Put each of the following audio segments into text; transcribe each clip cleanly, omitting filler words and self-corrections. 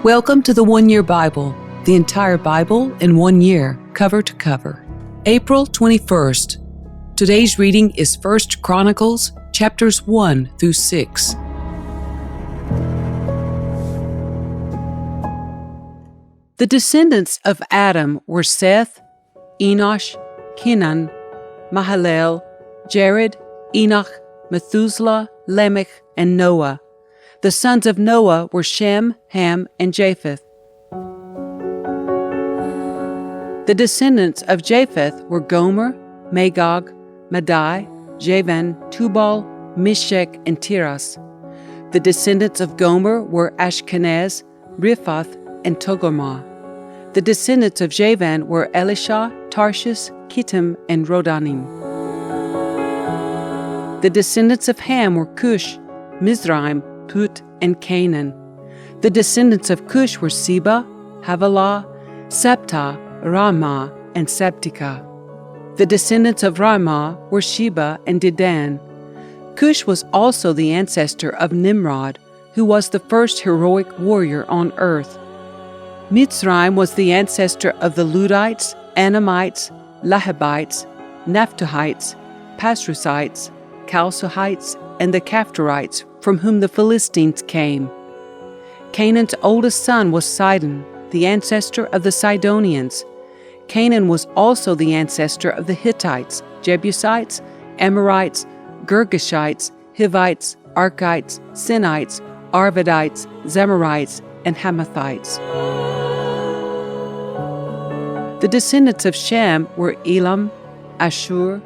Welcome to the 1 Year Bible, the entire Bible in 1 year, cover to cover. April 21st. Today's reading is 1 Chronicles, chapters 1 through 6. The descendants of Adam were Seth, Enosh, Kenan, Mahalalel, Jared, Enoch, Methuselah, Lamech, and Noah. The sons of Noah were Shem, Ham, and Japheth. The descendants of Japheth were Gomer, Magog, Madai, Javan, Tubal, Meshech, and Tiras. The descendants of Gomer were Ashkenaz, Riphath, and Togarmah. The descendants of Javan were Elisha, Tarshish, Kittim, and Rodanim. The descendants of Ham were Cush, Mizraim, Put, and Canaan. The descendants of Cush were Seba, Havilah, Sabta, Ramah, and Sabtika. The descendants of Ramah were Sheba and Dedan. Cush was also the ancestor of Nimrod, who was the first heroic warrior on earth. Mitzrayim was the ancestor of the Ludites, Anamites, Lahabites, Naphtuhites, Pasrusites, Chalcihites, and the Caphtorites, from whom the Philistines came. Canaan's oldest son was Sidon, the ancestor of the Sidonians. Canaan was also the ancestor of the Hittites, Jebusites, Amorites, Girgashites, Hivites, Arkites, Sinites, Arvadites, Zemarites, and Hamathites. The descendants of Shem were Elam, Ashur,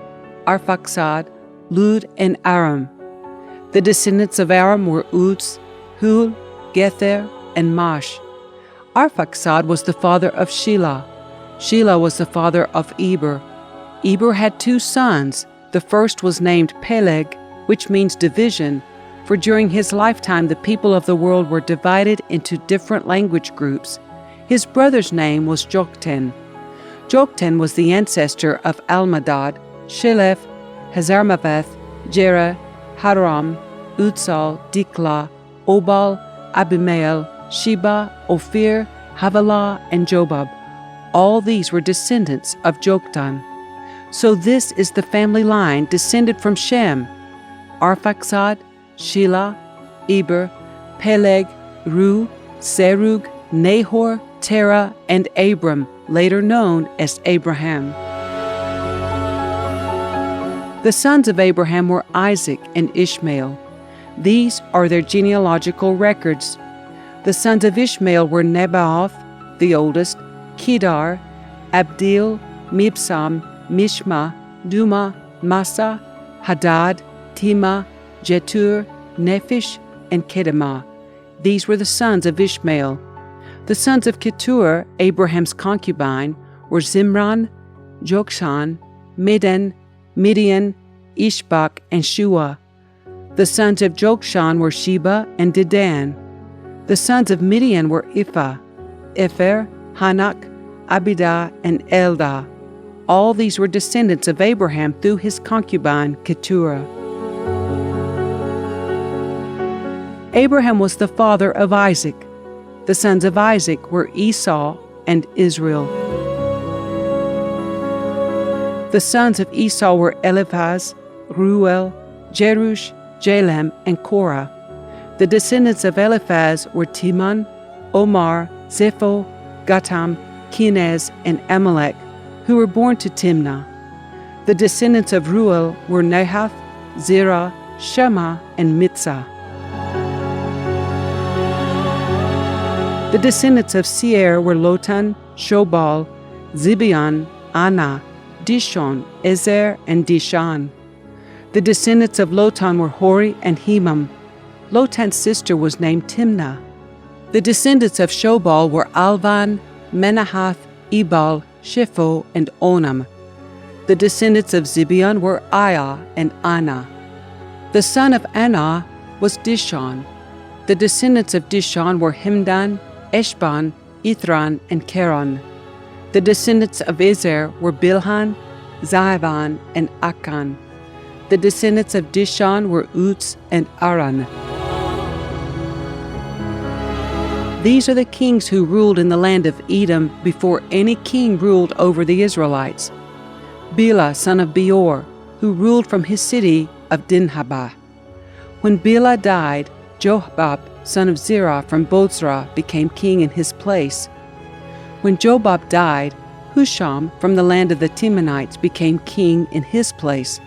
Arphaxad, Lud, and Aram. The descendants of Aram were Uz, Hul, Gether, and Mash. Arphaxad was the father of Shelah. Shelah was the father of Eber. Eber had two sons. The first was named Peleg, which means division, for during his lifetime the people of the world were divided into different language groups. His brother's name was Joktan. Joktan was the ancestor of Almadad, Shelah, Hazarmaveth, Jerah, Haram, Utsal, Dikla, Obal, Abimael, Sheba, Ophir, Havilah, and Jobab. All these were descendants of Joktan. So this is the family line descended from Shem: Arphaxad, Shelah, Eber, Peleg, Ru, Serug, Nahor, Terah, and Abram, later known as Abraham. The sons of Abraham were Isaac and Ishmael. These are their genealogical records. The sons of Ishmael were Nebaioth, the oldest, Kedar, Abdil, Mibsam, Mishma, Duma, Massa, Hadad, Tima, Jetur, Nephish, and Kedemah. These were the sons of Ishmael. The sons of Keturah, Abraham's concubine, were Zimran, Jokshan, Medan, Midian, Ishbak, and Shua. The sons of Jokshan were Sheba and Dedan. The sons of Midian were Ephah, Epher, Hanak, Abidah, and Eldah. All these were descendants of Abraham through his concubine Keturah. Abraham was the father of Isaac. The sons of Isaac were Esau and Israel. The sons of Esau were Eliphaz, Reuel, Jerush, Jalam, and Korah. The descendants of Eliphaz were Timon, Omar, Zepho, Gatam, Kenaz, and Amalek, who were born to Timnah. The descendants of Reuel were Nahath, Zerah, Shema, and Mitzah. The descendants of Seir were Lotan, Shobal, Zibeon, Anah, Dishon, Ezer, and Dishan. The descendants of Lotan were Hori and Hemam. Lotan's sister was named Timnah. The descendants of Shobal were Alvan, Menahath, Ebal, Shepho, and Onam. The descendants of Zibeon were Aiah and Anah. The son of Anah was Dishon. The descendants of Dishon were Himdan, Eshban, Ithran, and Keron. The descendants of Ezer were Bilhan, Zahavan, and Akan. The descendants of Dishon were Uz and Aran. These are the kings who ruled in the land of Edom before any king ruled over the Israelites. Bela, son of Beor, who ruled from his city of Dinhabah. When Bela died, Jobab, son of Zerah from Bozrah, became king in his place. When Jobab died, Husham from the land of the Temanites became king in his place.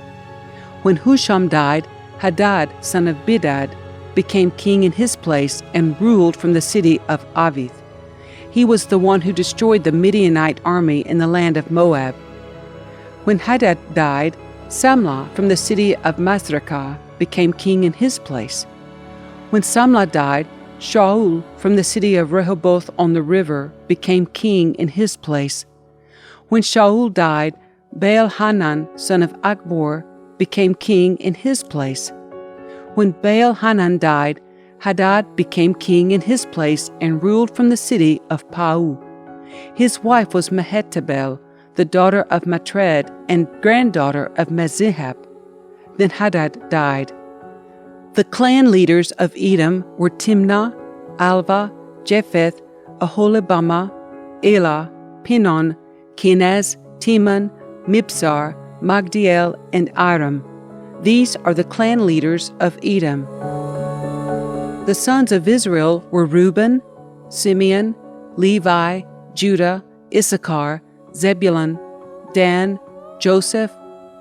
When Husham died, Hadad, son of Bedad, became king in his place and ruled from the city of Avith. He was the one who destroyed the Midianite army in the land of Moab. When Hadad died, Samlah from the city of Masrekah became king in his place. When Samlah died, Shaul from the city of Rehoboth on the river became king in his place. When Shaul died, Baal-Hanan, son of Akbor, became king in his place. When Baal-Hanan died, Hadad became king in his place and ruled from the city of Pau. His wife was Mehetabel, the daughter of Matred and granddaughter of Mezihab. Then Hadad died. The clan leaders of Edom were Timnah, Alva, Japheth, Aholibamah, Elah, Pinon, Kenaz, Teman, Mibzar, Magdiel, and Iram. These are the clan leaders of Edom. The sons of Israel were Reuben, Simeon, Levi, Judah, Issachar, Zebulun, Dan, Joseph,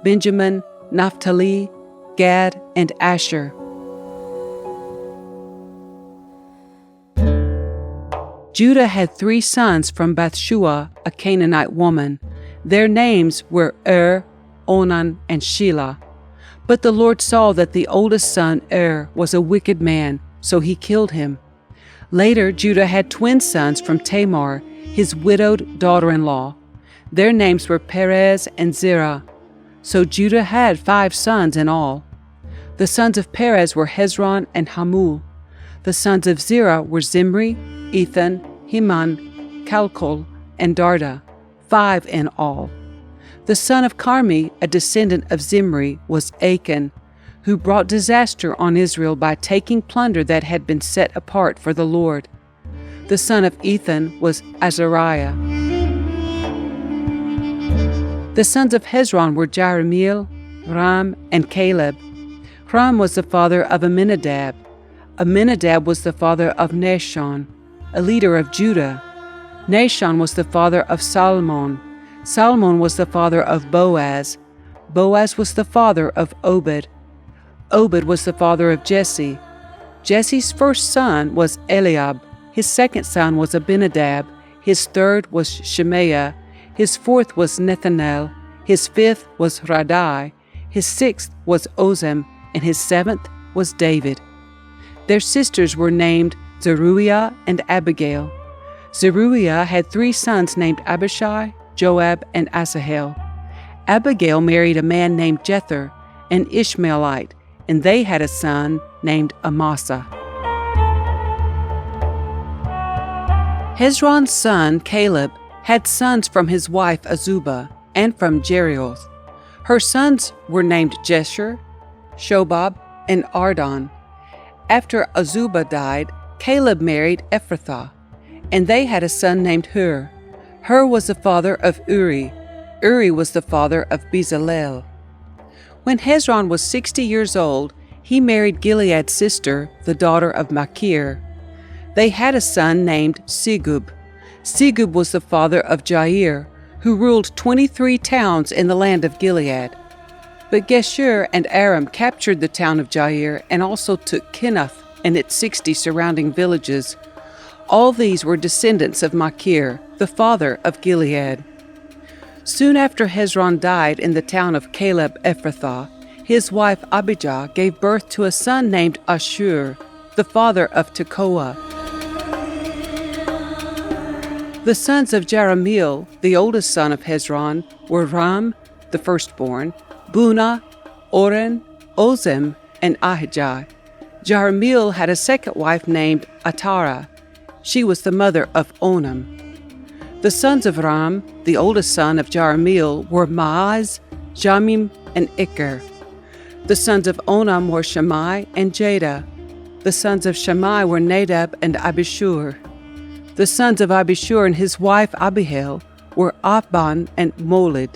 Benjamin, Naphtali, Gad, and Asher. Judah had 3 sons from Bathshua, a Canaanite woman. Their names were Onan, and Shelah. But the Lord saw that the oldest son, was a wicked man, so he killed him. Later, Judah had twin sons from Tamar, his widowed daughter-in-law. Their names were Perez and Zerah. So Judah had 5 sons in all. The sons of Perez were Hezron and Hamul. The sons of Zerah were Zimri, Ethan, Heman, Calcol, and Darda, 5 in all. The son of Carmi, a descendant of Zimri, was Achan, who brought disaster on Israel by taking plunder that had been set apart for the Lord. The son of Ethan was Azariah. The sons of Hezron were Jerahmeel, Ram, and Caleb. Ram was the father of Amminadab. Amminadab was the father of Nahshon, a leader of Judah. Nahshon was the father of Salmon. Salmon was the father of Boaz. Boaz was the father of Obed. Obed was the father of Jesse. Jesse's first son was Eliab. His second son was Abinadab. His third was Shemaiah. His fourth was Nethanel. His fifth was Radai. His sixth was Ozem. And his seventh was David. Their sisters were named Zeruiah and Abigail. Zeruiah had 3 sons named Abishai, Joab, and Asahel. Abigail married a man named Jether, an Ishmaelite, and they had a son named Amasa. Hezron's son Caleb had sons from his wife Azubah and from Jerioth. Her sons were named Jesher, Shobab, and Ardon. After Azubah died, Caleb married Ephrathah, and they had a son named Hur. Hur was the father of Uri. Uri was the father of Bezalel. When Hezron was 60 years old, he married Gilead's sister, the daughter of Machir. They had a son named Segub. Segub was the father of Jair, who ruled 23 towns in the land of Gilead. But Geshur and Aram captured the town of Jair and also took Kenath and its 60 surrounding villages. All these were descendants of Machir, the father of Gilead. Soon after Hezron died in the town of Caleb Ephrathah, his wife Abijah gave birth to a son named Ashur, the father of Tekoa. The sons of Jerahmeel, the oldest son of Hezron, were Ram, the firstborn, Bunah, Oren, Ozem, and Ahijah. Jerahmeel had a second wife named Atara. She was the mother of Onam. The sons of Ram, the oldest son of Jerahmeel, were Maaz, Jamim, and Iker. The sons of Onam were Shammai and Jada. The sons of Shammai were Nadab and Abishur. The sons of Abishur and his wife Abihail were Abban and Molid.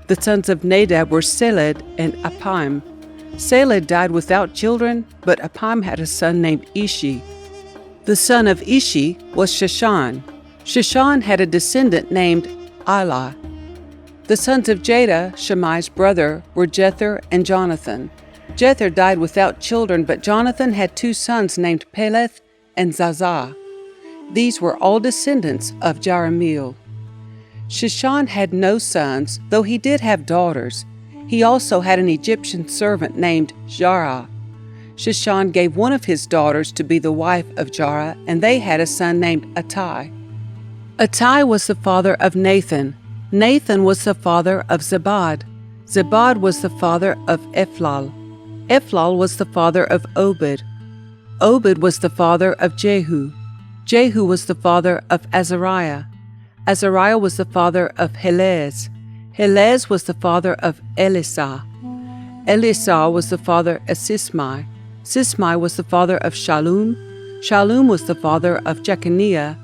The sons of Nadab were Seled and Apim. Seled died without children, but Apim had a son named Ishi. The son of Ishi was Sheshan. Sheshan had a descendant named Ilah. The sons of Jada, Shammai's brother, were Jether and Jonathan. Jether died without children, but Jonathan had two sons named Peleth and Zazah. These were all descendants of Jerahmeel. Sheshan had no sons, though he did have daughters. He also had an Egyptian servant named Jarrah. Sheshan gave one of his daughters to be the wife of Jarrah, and they had a son named Attai. Attai was the father of Nathan. Nathan was the father of Zabad. Zabad was the father of Ephlal. Ephlal was the father of Obed. Obed was the father of Jehu. Jehu was the father of Azariah. Azariah was the father of Helez. Helez was the father of Elisah. Elisah was the father of Sismai. Sismai was the father of Shallum. Shallum was the father of Jeconiah.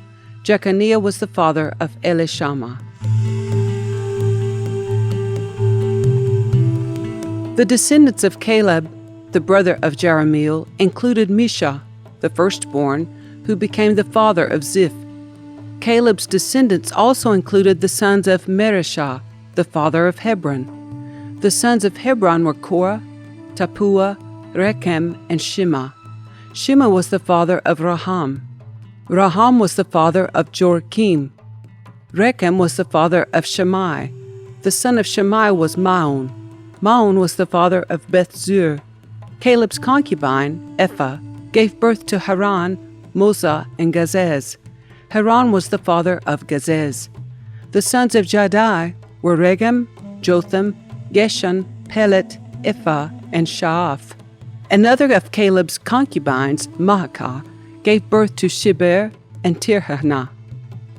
Jeconiah was the father of Elishama. The descendants of Caleb, the brother of Jerahmeel, included Misha, the firstborn, who became the father of Ziph. Caleb's descendants also included the sons of Merishah, the father of Hebron. The sons of Hebron were Korah, Tappuah, Rechem, and Shema. Shema was the father of Raham. Raham was the father of Joachim. Rechem was the father of Shammai. The son of Shammai was Maon. Maon was the father of Beth-zur. Caleb's concubine, Ephah, gave birth to Haran, Moza, and Gazez. Haran was the father of Gazez. The sons of Jahdai were Regem, Jotham, Geshan, Pelet, Ephah, and Shaaph. Another of Caleb's concubines, Maacah, gave birth to Sheber and Tirhana.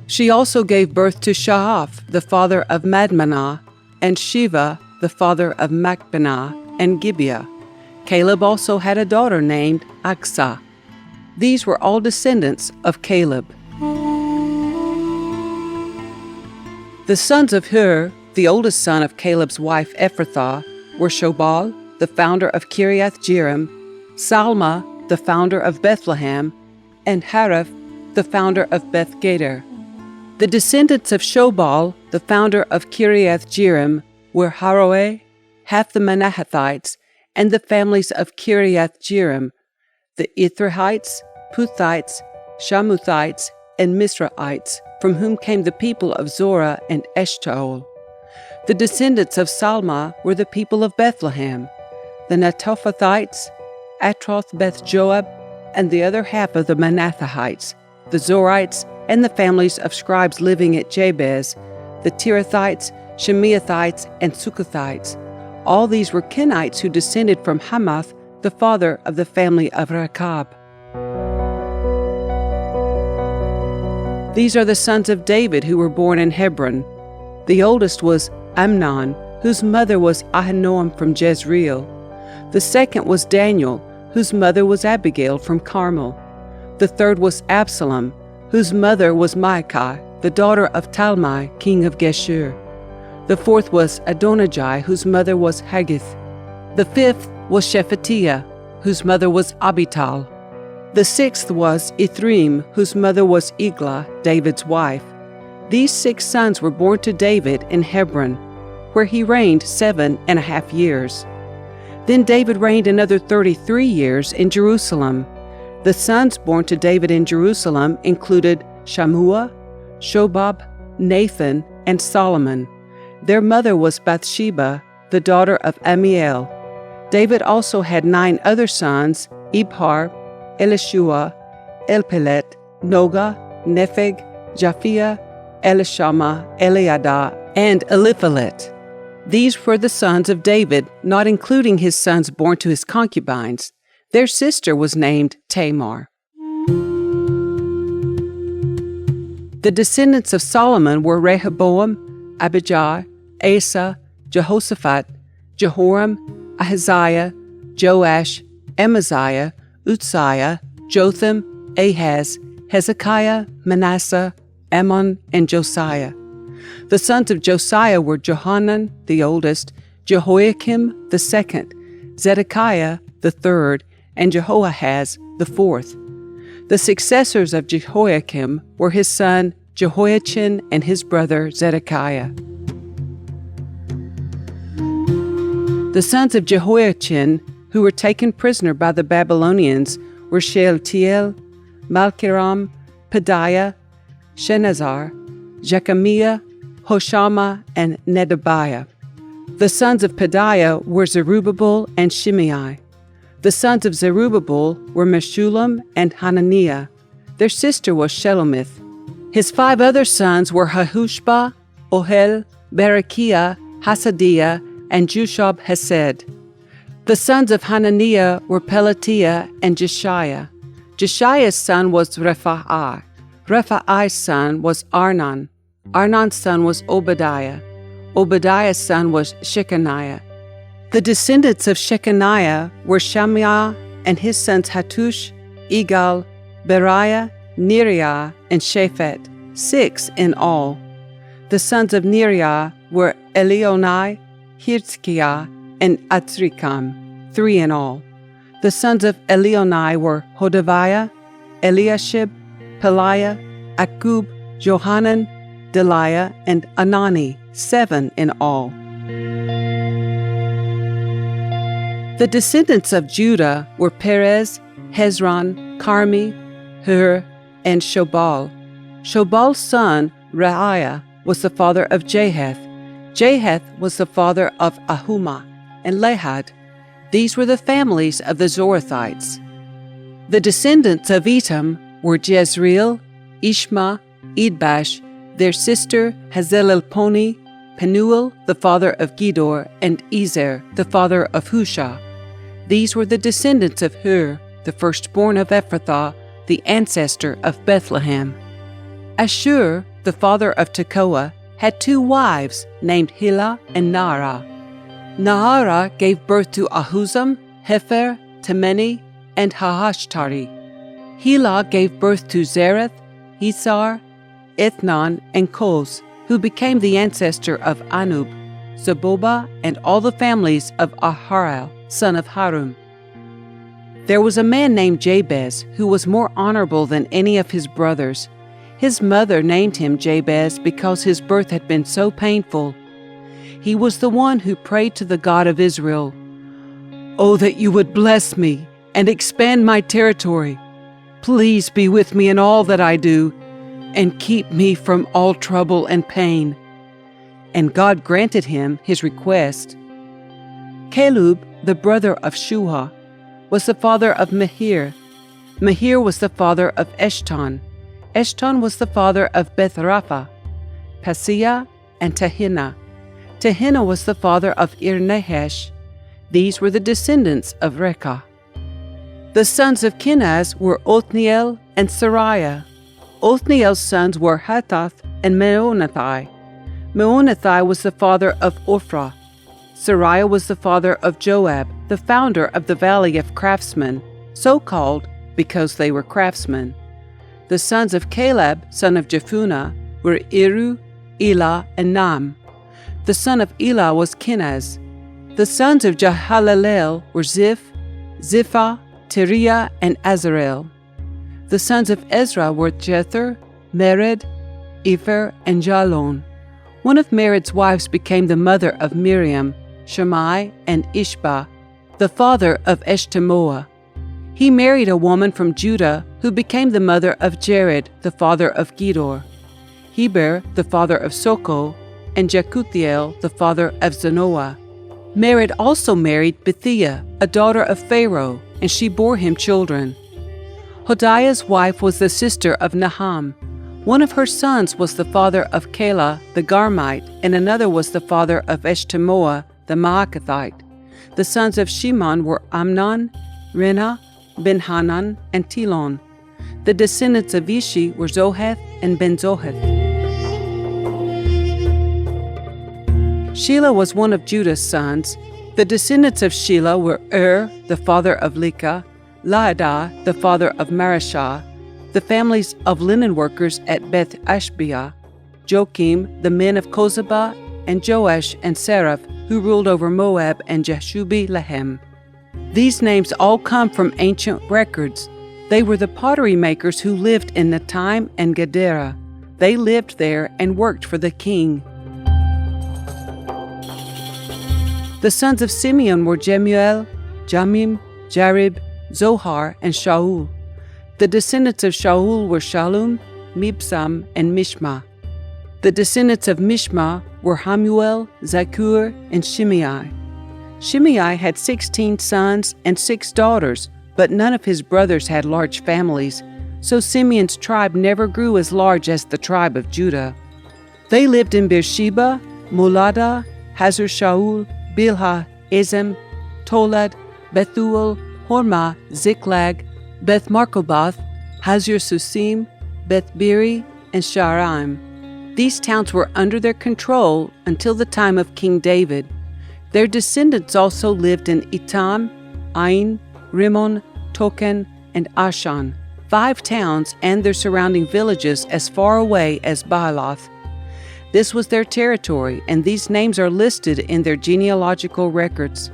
She also gave birth to Shaaph, the father of Madmanah, and Shiva, the father of Machbenah and Gibeah. Caleb also had a daughter named Aksah. These were all descendants of Caleb. The sons of Hur, the oldest son of Caleb's wife Ephrathah, were Shobal, the founder of Kiriath-Jearim, Salma, the founder of Bethlehem, and Hareph, the founder of Beth-Gader. The descendants of Shobal, the founder of Kiriath-Jearim, were Haroeh, half the Manahathites, and the families of Kiriath-Jearim, the Ithrahites, Puthites, Shamuthites, and Misraites, from whom came the people of Zorah and Eshtaol. The descendants of Salma were the people of Bethlehem, the Netophathites, Atroth Beth-Joab, and the other half of the Manathahites, the Zorites, and the families of scribes living at Jabez, the Tirathites, Shemeathites, and Sukkothites. All these were Kenites who descended from Hamath, the father of the family of Rechab. These are the sons of David who were born in Hebron. The oldest was Amnon, whose mother was Ahinoam from Jezreel. The second was Daniel, whose mother was Abigail from Carmel. The third was Absalom, whose mother was Maacah, the daughter of Talmai, king of Geshur. The fourth was Adonijah, whose mother was Haggith. The fifth was Shephatiah, whose mother was Abital. The sixth was Ithream, whose mother was Eglah, David's wife. These 6 sons were born to David in Hebron, where he reigned 7.5 years. Then David reigned another 33 years in Jerusalem. The sons born to David in Jerusalem included Shammua, Shobab, Nathan, and Solomon. Their mother was Bathsheba, the daughter of Amiel. David also had 9 other sons, Ibhar, Elishua, Elpelet, Noga, Nepheg, Japhia, Elishama, Eliada, and Eliphalet. These were the sons of David, not including his sons born to his concubines. Their sister was named Tamar. The descendants of Solomon were Rehoboam, Abijah, Asa, Jehoshaphat, Jehoram, Ahaziah, Joash, Amaziah, Uzziah, Jotham, Ahaz, Hezekiah, Manasseh, Ammon, and Josiah. The sons of Josiah were Johanan, the oldest, Jehoiakim, the second, Zedekiah, the third, and Jehoahaz, the fourth. The successors of Jehoiakim were his son Jehoiachin and his brother Zedekiah. The sons of Jehoiachin, who were taken prisoner by the Babylonians, were Shealtiel, Malkiram, Pedaiah, Shenazar, Jechamiah, Hoshama, and Nedabiah. The sons of Pedaiah were Zerubbabel and Shimei. The sons of Zerubbabel were Meshullam and Hananiah. Their sister was Shelomith. His 5 other sons were Hahushba, Ohel, Berechiah, Hasadiah, and Jushab Hesed. The sons of Hananiah were Pelatiah and Jeshiah. Jeshiah's son was Rephaiah. Rephaiah's son was Arnan. Arnan's son was Obadiah. Obadiah's son was Shechaniah. The descendants of Shechaniah were Shammai and his sons Hattush, Igal, Beriah, Neriah, and Shaphat, 6 in all. The sons of Neriah were Elionai, Hirzkiah, and Azrikam, 3 in all. The sons of Elionai were Hodaviah, Eliashib, Peliah, Akub, Johanan, Deliah, and Anani, 7 in all. The descendants of Judah were Perez, Hezron, Carmi, Hur, and Shobal. Shobal's son, Reiah, was the father of Japheth. Japheth was the father of Ahumah and Lahad. These were the families of the Zorathites. The descendants of Edom were Jezreel, Ishma, Idbash, their sister Hazelelponi, Penuel, the father of Gedor, and Ezer, the father of Hushah. These were the descendants of Hur, the firstborn of Ephrathah, the ancestor of Bethlehem. Ashur, the father of Tekoa, had 2 wives named Hilah and Naarah. Naarah gave birth to Ahuzam, Hefer, Temeni, and Hahashtari. Hilah gave birth to Zereth, Hesar, Ethnon, and Koz, who became the ancestor of Anub, Zebobah, and all the families of Aharel, son of Harum. There was a man named Jabez who was more honorable than any of his brothers. His mother named him Jabez because his birth had been so painful. He was the one who prayed to the God of Israel, "Oh, that you would bless me and expand my territory. Please be with me in all that I do, and keep me from all trouble and pain." And God granted him his request. Caleb, the brother of Shuah, was the father of Mehir. Mehir was the father of Eshton. Eshton was the father of Bethrapha, Paseah, and Tehinnah. Tehinnah was the father of Ir-Nahash. These were the descendants of Rekah. The sons of Kenaz were Othniel and Sariah. Othniel's sons were Hathath and Meonathai. Meonathai was the father of Ophrah. Sariah was the father of Joab, the founder of the Valley of Craftsmen, so called because they were craftsmen. The sons of Caleb, son of Jephunneh, were Iru, Elah, and Nam. The son of Elah was Kenaz. The sons of Jehalalel were Ziph, Ziphah, Teriah, and Azarel. The sons of Ezra were Jether, Mered, Epher, and Jalon. One of Mered's wives became the mother of Miriam, Shammai, and Ishbah, the father of Eshtemoa. He married a woman from Judah who became the mother of Jared, the father of Gedor, Heber, the father of Soko, and Jekuthiel, the father of Zanoah. Mered also married Bethiah, a daughter of Pharaoh, and she bore him children. Hodiah's wife was the sister of Naham. One of her sons was the father of Keilah, the Garmite, and another was the father of Eshtemoa, the Maakathite. The sons of Shimon were Amnon, Renah, Ben-Hanan, and Tilon. The descendants of Ishi were Zoheth and Ben-Zoheth. Shelah was one of Judah's sons. The descendants of Shelah were the father of Lekah, Laadah, the father of Marashah, the families of linen workers at Beth Ashbea, Joachim, the men of Kozeba, and Joash and Seraph, who ruled over Moab and Jashubi-Lehem. These names all come from ancient records. They were the pottery makers who lived in Netaim and Gedera. They lived there and worked for the king. The sons of Simeon were Jemuel, Jamim, Jarib, Zohar, and Shaul. The descendants of Shaul were Shallum, Mibsam, and Mishma. The descendants of Mishma were Hamuel, Zakur, and Shimei. Shimei had 16 sons and 6 daughters, but none of his brothers had large families, so Simeon's tribe never grew as large as the tribe of Judah. They lived in Beersheba, Molada, Hazar Shaul, Bilhah, Ezem, Tolad, Bethuel, Hormah, Ziklag, Beth Markobath, Hazar Susim, Beth Biri, and Sharaim. These towns were under their control until the time of King David. Their descendants also lived in Etam, Ain, Rimmon, Token, and Ashan, 5 towns and their surrounding villages as far away as Baalath. This was their territory, and these names are listed in their genealogical records.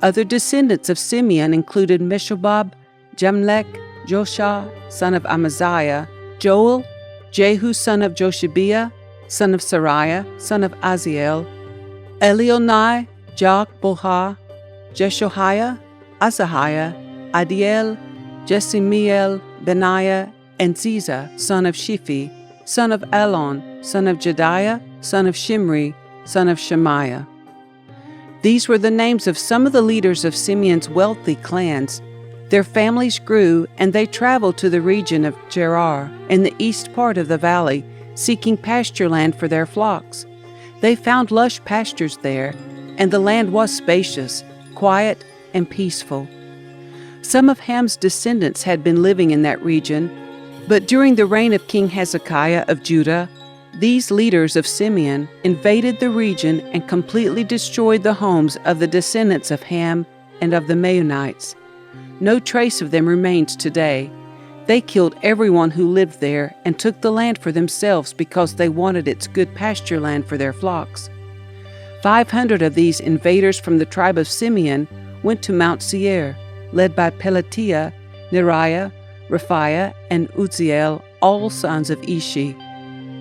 Other descendants of Simeon included Meshobab, Jamlech, Joshua, son of Amaziah, Joel, Jehu, son of Joshibiah, son of Sariah, son of Aziel, Elionai, Boha, Jeshoiah, Asahiah, Adiel, Jesimiel, Benaiah, and Ziza, son of Shiphi, son of Elon, son of Jediah, son of Shimri, son of Shemaiah. These were the names of some of the leaders of Simeon's wealthy clans. Their families grew, and they traveled to the region of Gerar in the east part of the valley, seeking pasture land for their flocks. They found lush pastures there, and the land was spacious, quiet, and peaceful. Some of Ham's descendants had been living in that region, but during the reign of King Hezekiah of Judah, these leaders of Simeon invaded the region and completely destroyed the homes of the descendants of Ham and of the Meunites. No trace of them remains today. They killed everyone who lived there and took the land for themselves because they wanted its good pasture land for their flocks. 500 of these invaders from the tribe of Simeon went to Mount Seir, led by Pelatiah, Neriah, Raphiah, and Uzziel, all sons of Ishi.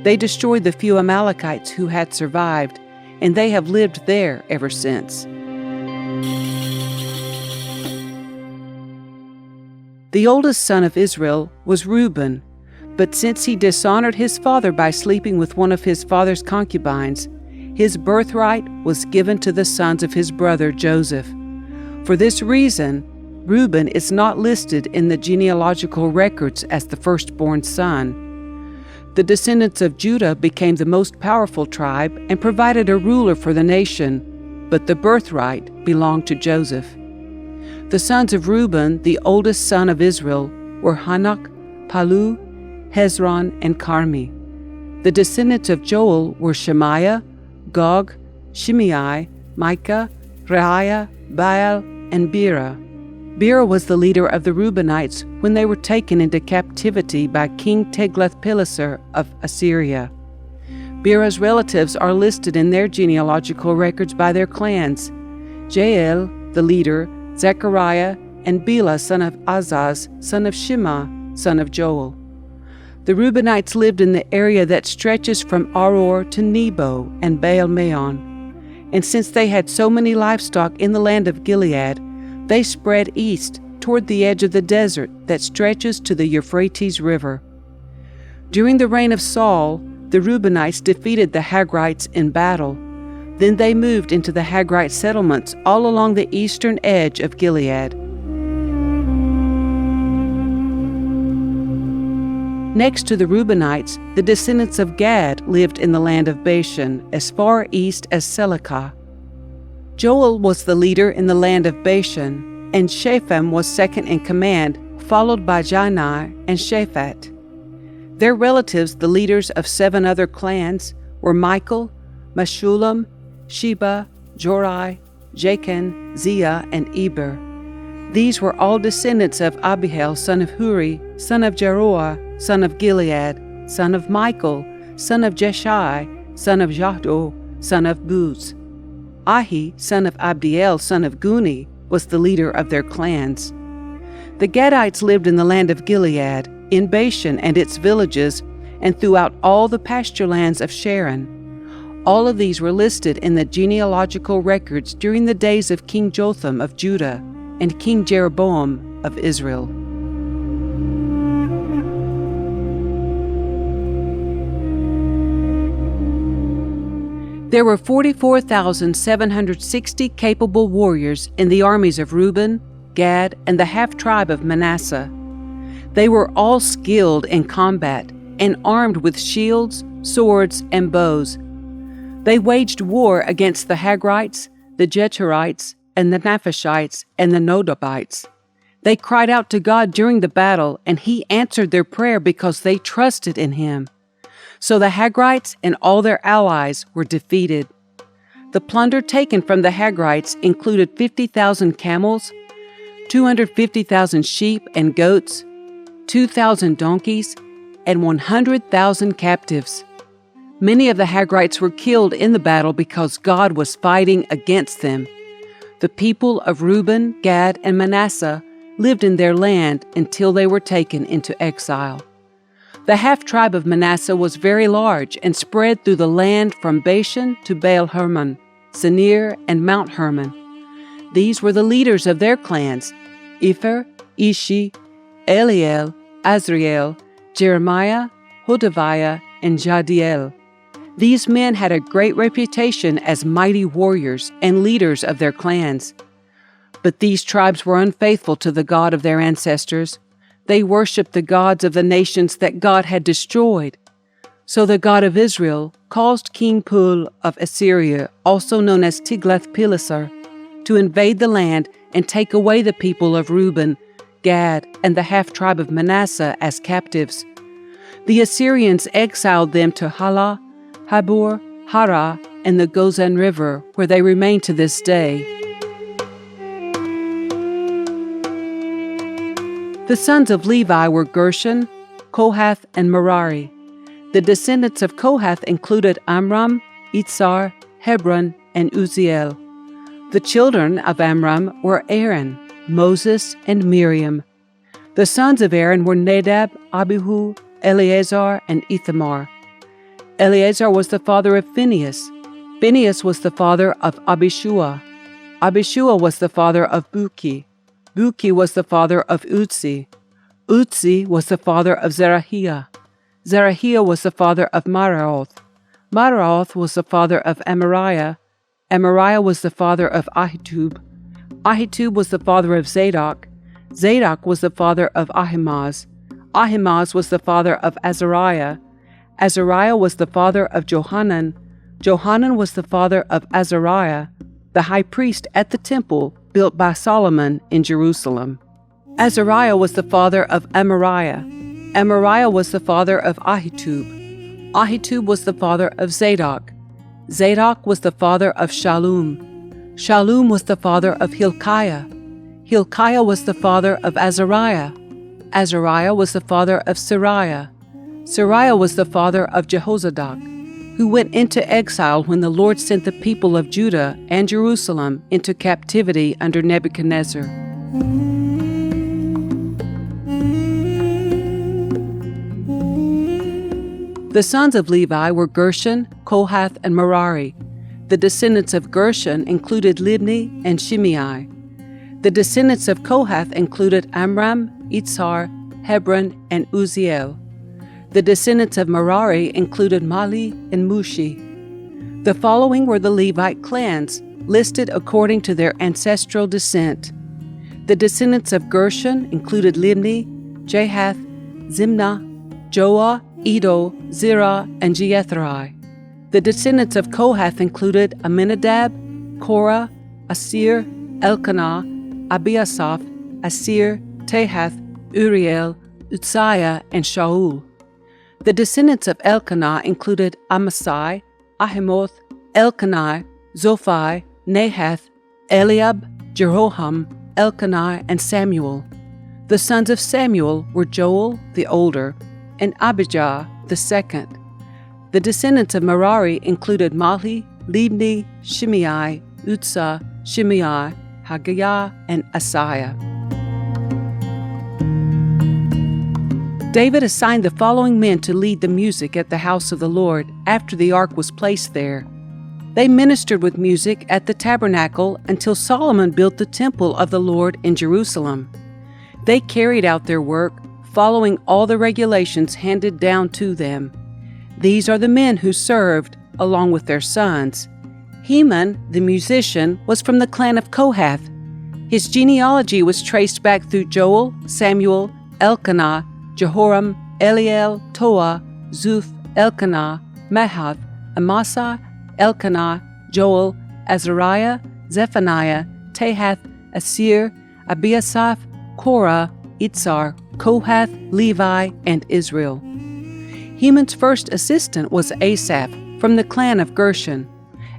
They destroyed the few Amalekites who had survived, and they have lived there ever since. The oldest son of Israel was Reuben, but since he dishonored his father by sleeping with one of his father's concubines, his birthright was given to the sons of his brother Joseph. For this reason, Reuben is not listed in the genealogical records as the firstborn son. The descendants of Judah became the most powerful tribe and provided a ruler for the nation, but the birthright belonged to Joseph. The sons of Reuben, the oldest son of Israel, were Hanok, Palu, Hezron, and Carmi. The descendants of Joel were Shemaiah, Gog, Shimei, Micah, Reiah, Baal, and Bera. Bera was the leader of the Reubenites when they were taken into captivity by King Tiglath-Pileser of Assyria. Bera's relatives are listed in their genealogical records by their clans: Jael, the leader, Zechariah, and Bela, son of Azaz, son of Shema, son of Joel. The Reubenites lived in the area that stretches from Aror to Nebo and Baal-Meon. And since they had so many livestock in the land of Gilead, they spread east toward the edge of the desert that stretches to the Euphrates River. During the reign of Saul, the Reubenites defeated the Hagrites in battle. Then they moved into the Hagrite settlements all along the eastern edge of Gilead. Next to the Reubenites, the descendants of Gad lived in the land of Bashan, as far east as Selecah. Joel was the leader in the land of Bashan, and Shepham was second in command, followed by Janai and Shaphat. Their relatives, the leaders of 7 other clans, were Michael, Meshulam, Sheba, Jorai, Jachin, Zia, and Eber. These were all descendants of Abihail, son of Huri, son of Jeroah, son of Gilead, son of Michael, son of Jeshai, son of Jahdo, son of Buz. Ahi, son of Abdiel, son of Guni, was the leader of their clans. The Gadites lived in the land of Gilead, in Bashan and its villages, and throughout all the pasture lands of Sharon. All of these were listed in the genealogical records during the days of King Jotham of Judah and King Jeroboam of Israel. There were 44,760 capable warriors in the armies of Reuben, Gad, and the half-tribe of Manasseh. They were all skilled in combat and armed with shields, swords, and bows. They waged war against the Hagrites, the Jetherites, and the Naphishites, and the Nodabites. They cried out to God during the battle, and He answered their prayer because they trusted in Him. So the Hagrites and all their allies were defeated. The plunder taken from the Hagrites included 50,000 camels, 250,000 sheep and goats, 2,000 donkeys, and 100,000 captives. Many of the Hagrites were killed in the battle because God was fighting against them. The people of Reuben, Gad, and Manasseh lived in their land until they were taken into exile. The half-tribe of Manasseh was very large and spread through the land from Bashan to Baal-Hermon, Senir, and Mount Hermon. These were the leaders of their clans: Epher, Ishi, Eliel, Azriel, Jeremiah, Hodaviah, and Jadiel. These men had a great reputation as mighty warriors and leaders of their clans. But these tribes were unfaithful to the God of their ancestors. They worshipped the gods of the nations that God had destroyed. So the God of Israel caused King Pul of Assyria, also known as Tiglath-Pileser, to invade the land and take away the people of Reuben, Gad, and the half-tribe of Manasseh as captives. The Assyrians exiled them to Halah, Habor, Hara, and the Gozan River, where they remain to this day. The sons of Levi were Gershon, Kohath, and Merari. The descendants of Kohath included Amram, Itzar, Hebron, and Uzziel. The children of Amram were Aaron, Moses, and Miriam. The sons of Aaron were Nadab, Abihu, Eleazar, and Ithamar. Eleazar was the father of Phinehas. Phinehas was the father of Abishua. Abishua was the father of Buki. Buki was the father of Uzzi. Uzzi was the father of Zerahiah. Zerahiah was the father of Maraoth. Maraoth was the father of Amariah. Amariah was the father of Ahitub. Ahitub was the father of Zadok. Zadok was the father of Ahimaaz. Ahimaaz was the father of Azariah. Azariah was the father of Johanan. Johanan was the father of Azariah, the high priest at the temple built by Solomon in Jerusalem. Azariah was the father of Amariah. Amariah was the father of Ahitub. Ahitub was the father of Zadok. Zadok was the father of Shallum. Shallum was the father of Hilkiah. Hilkiah was the father of Azariah. Azariah was the father of Sariah. Sariah was the father of Jehozadak, who went into exile when the Lord sent the people of Judah and Jerusalem into captivity under Nebuchadnezzar. The sons of Levi were Gershon, Kohath, and Merari. The descendants of Gershon included Libni and Shimei. The descendants of Kohath included Amram, Itzar, Hebron, and Uzziel. The descendants of Merari included Mali and Mushi. The following were the Levite clans, listed according to their ancestral descent. The descendants of Gershon included Libni, Jahath, Zimnah, Joah, Edo, Zerah, and Jeetheri. The descendants of Kohath included Aminadab, Korah, Asir, Elkanah, Abiasaph, Asir, Tahath, Uriel, Uzziah, and Shaul. The descendants of Elkanah included Amasai, Ahimoth, Elkanah, Zophai, Nahath, Eliab, Jeroham, Elkanah, and Samuel. The sons of Samuel were Joel, the older, and Abijah, the second. The descendants of Merari included Mahli, Libni, Shimei, Uzzah, Shimei, Haggiah, and Asaiah. David assigned the following men to lead the music at the house of the Lord after the ark was placed there. They ministered with music at the tabernacle until Solomon built the temple of the Lord in Jerusalem. They carried out their work, following all the regulations handed down to them. These are the men who served, along with their sons. Heman, the musician, was from the clan of Kohath. His genealogy was traced back through Joel, Samuel, Elkanah, Jehoram, Eliel, Toah, Zuph, Elkanah, Mahath, Amasah, Elkanah, Joel, Azariah, Zephaniah, Tahath, Asir, Abiasaph, Korah, Itzar, Kohath, Levi, and Israel. Heman's first assistant was Asaph, from the clan of Gershon.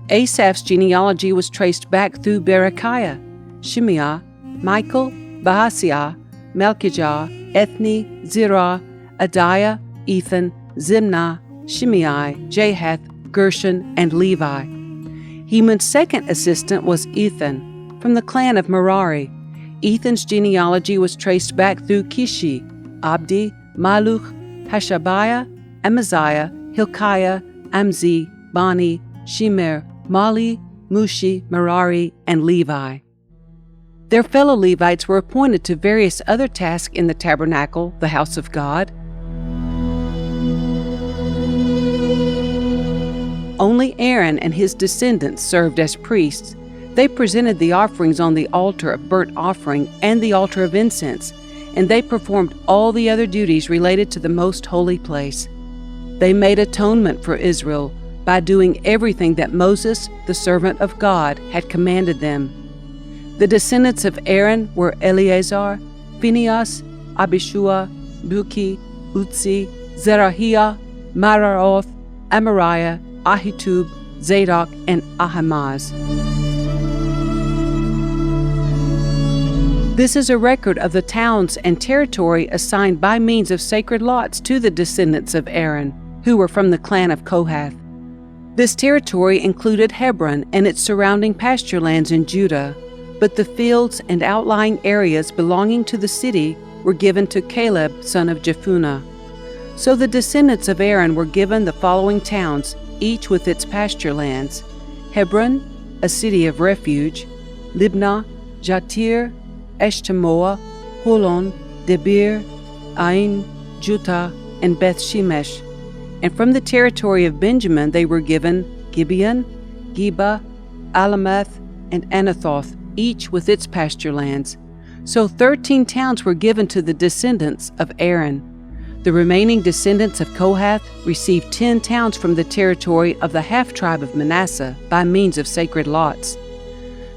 Asaph's genealogy was traced back through Berechiah, Shimei, Michael, Bahasiah, Malchijah, Ethni, Zerah, Adiah, Ethan, Zimnah, Shimei, Japheth, Gershon, and Levi. Heman's second assistant was Ethan, from the clan of Merari. Ethan's genealogy was traced back through Kishi, Abdi, Maluch, Hashabiah, Amaziah, Hilkiah, Amzi, Bani, Shemer, Mali, Mushi, Merari, and Levi. Their fellow Levites were appointed to various other tasks in the tabernacle, the house of God. Only Aaron and his descendants served as priests. They presented the offerings on the altar of burnt offering and the altar of incense, and they performed all the other duties related to the most holy place. They made atonement for Israel by doing everything that Moses, the servant of God, had commanded them. The descendants of Aaron were Eleazar, Phinehas, Abishua, Buki, Utzi, Zerahiah, Maraoth, Amariah, Ahitub, Zadok, and Ahimaaz. This is a record of the towns and territory assigned by means of sacred lots to the descendants of Aaron, who were from the clan of Kohath. This territory included Hebron and its surrounding pasture lands in Judah, but the fields and outlying areas belonging to the city were given to Caleb, son of Jephunneh. So the descendants of Aaron were given the following towns, each with its pasture lands: Hebron, a city of refuge; Libnah, Jatir, Eshtemoa, Holon, Debir, Ain, Juttah, and Beth Shemesh. And from the territory of Benjamin they were given Gibeon, Geba, Alameth, and Anathoth, each with its pasture lands. So 13 towns were given to the descendants of Aaron. The remaining descendants of Kohath received 10 towns from the territory of the half-tribe of Manasseh by means of sacred lots.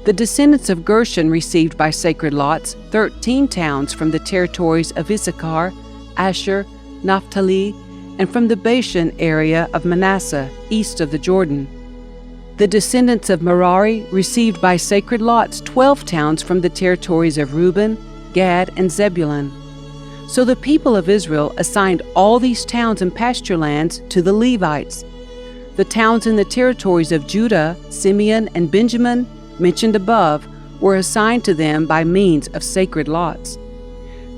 The descendants of Gershon received by sacred lots 13 towns from the territories of Issachar, Asher, Naphtali, and from the Bashan area of Manasseh, east of the Jordan. The descendants of Merari received by sacred lots 12 towns from the territories of Reuben, Gad, and Zebulun. So the people of Israel assigned all these towns and pasture lands to the Levites. The towns in the territories of Judah, Simeon, and Benjamin, mentioned above, were assigned to them by means of sacred lots.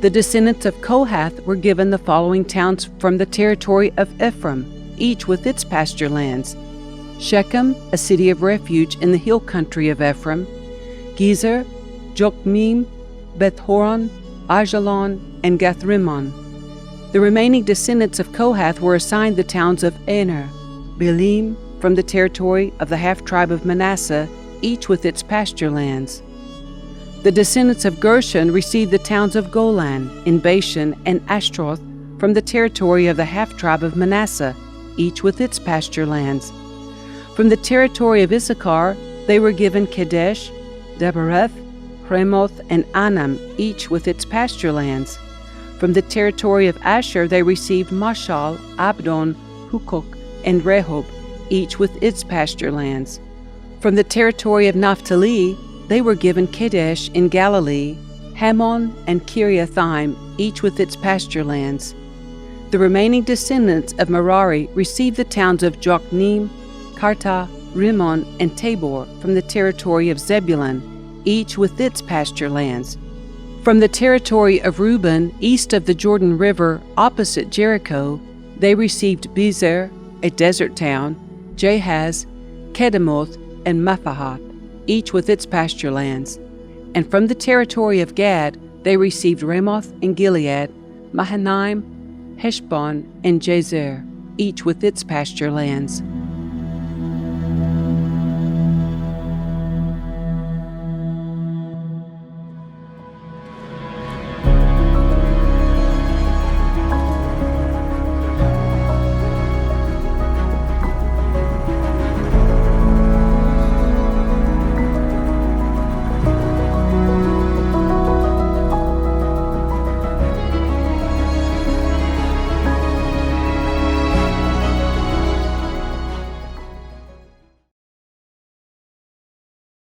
The descendants of Kohath were given the following towns from the territory of Ephraim, each with its pasture lands: Shechem, a city of refuge in the hill country of Ephraim; Gezer, Jokmeam, Beth-horon, Ajalon, and Gathrimmon. The remaining descendants of Kohath were assigned the towns of Aner, Belim, from the territory of the half-tribe of Manasseh, each with its pasture lands. The descendants of Gershon received the towns of Golan, in Bashan, and Ashtaroth, from the territory of the half-tribe of Manasseh, each with its pasture lands. From the territory of Issachar, they were given Kedesh, Dabereth, Ramoth, and Anam, each with its pasture lands. From the territory of Asher, they received Mashal, Abdon, Hukok, and Rehob, each with its pasture lands. From the territory of Naphtali, they were given Kadesh in Galilee, Hammon and Kiriathaim, each with its pasture lands. The remaining descendants of Merari received the towns of Jokneam, Karta, Rimmon, and Tabor from the territory of Zebulun, each with its pasture lands. From the territory of Reuben, east of the Jordan River, opposite Jericho, they received Bezer, a desert town, Jahaz, Kedemoth, and Mephahath, each with its pasture lands. And from the territory of Gad, they received Ramoth and Gilead, Mahanaim, Heshbon, and Jazer, each with its pasture lands.